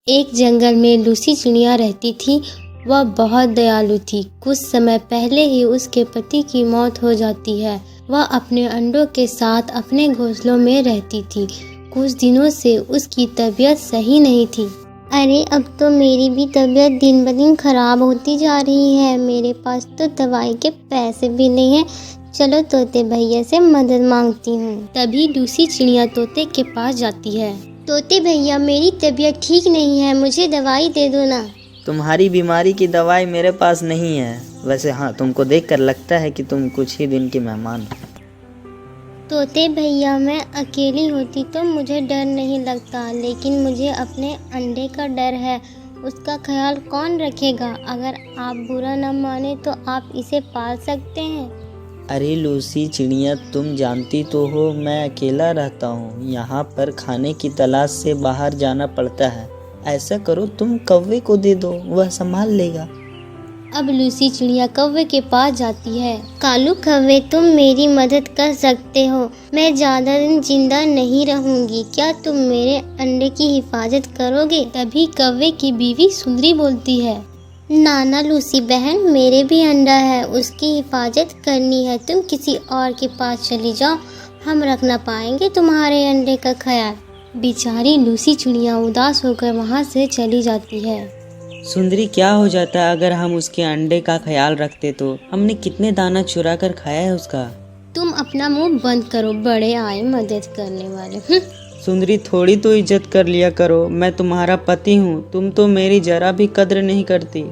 एक जंगल में लूसी चिड़िया रहती थी। वह बहुत दयालु थी। कुछ समय पहले ही उसके पति की मौत हो जाती है। वह अपने अंडों के साथ अपने घोंसलों में रहती थी। कुछ दिनों से उसकी तबीयत सही नहीं थी। अरे अब तो मेरी भी तबीयत दिन ब दिन खराब होती जा रही है। मेरे पास तो दवाई के पैसे भी नहीं हैं। चलो तोते भैया से मदद मांगती हूँ। तभी लूसी चिड़िया तोते के पास जाती है। तोते भैया, मेरी तबीयत ठीक नहीं है, मुझे दवाई दे दो ना। तुम्हारी बीमारी की दवाई मेरे पास नहीं है। वैसे हाँ, तुमको देखकर लगता है कि तुम कुछ ही दिन के मेहमान हो। तोते भैया, मैं अकेली होती तो मुझे डर नहीं लगता, लेकिन मुझे अपने अंडे का डर है। उसका ख्याल कौन रखेगा? अगर आप बुरा न माने तो आप इसे पाल सकते हैं। अरे लूसी चिड़िया, तुम जानती तो हो मैं अकेला रहता हूँ। यहाँ पर खाने की तलाश से बाहर जाना पड़ता है। ऐसा करो, तुम कौवे को दे दो, वह संभाल लेगा। अब लूसी चिड़िया कौवे के पास जाती है। कालू कौवे, तुम मेरी मदद कर सकते हो। मैं ज़्यादा दिन जिंदा नहीं रहूंगी। क्या तुम मेरे अंडे की हिफाजत करोगे? तभी कौवे की बीवी सुंदरी बोलती है, नाना लूसी बहन, मेरे भी अंडा है, उसकी हिफाजत करनी है। तुम किसी और के पास चली जाओ, हम रख ना पाएंगे तुम्हारे अंडे का ख्याल। बेचारी लूसी चिड़िया उदास होकर वहाँ से चली जाती है। सुंदरी, क्या हो जाता अगर हम उसके अंडे का ख्याल रखते तो? हमने कितने दाना चुरा कर खाया है उसका। तुम अपना मुंह बंद करो, बड़े आए मदद करने वाले। सुंदरी, थोड़ी तो इज्जत कर लिया करो। मैं तुम्हारा पति हूँ, तुम तो मेरी जरा भी कद्र नहीं करती।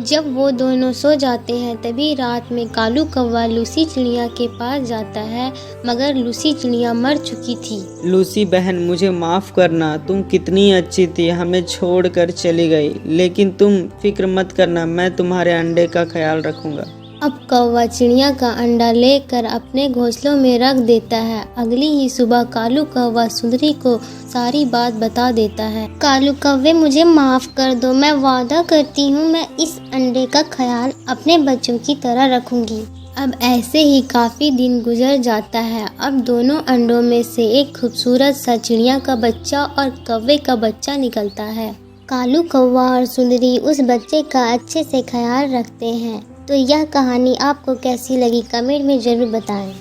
जब वो दोनों सो जाते हैं तभी रात में कालू कौवा लूसी चिड़िया के पास जाता है, मगर लूसी चिड़िया मर चुकी थी। लूसी बहन, मुझे माफ़ करना। तुम कितनी अच्छी थी, हमें छोड़कर चली गई। लेकिन तुम फिक्र मत करना, मैं तुम्हारे अंडे का ख्याल रखूंगा। अब कौवा चिड़िया का अंडा लेकर अपने घोंसलों में रख देता है। अगली ही सुबह कालू कौवा सुंदरी को सारी बात बता देता है। कालू कौवे, मुझे माफ कर दो। मैं वादा करती हूँ मैं इस अंडे का ख्याल अपने बच्चों की तरह रखूंगी। अब ऐसे ही काफी दिन गुजर जाता है। अब दोनों अंडों में से एक खूबसूरत सा चिड़िया का बच्चा और कौवे का बच्चा निकलता है। कालू कौवा और सुंदरी उस बच्चे का अच्छे से ख्याल रखते हैं। तो यह कहानी आपको कैसी लगी, कमेंट में जरूर बताएं।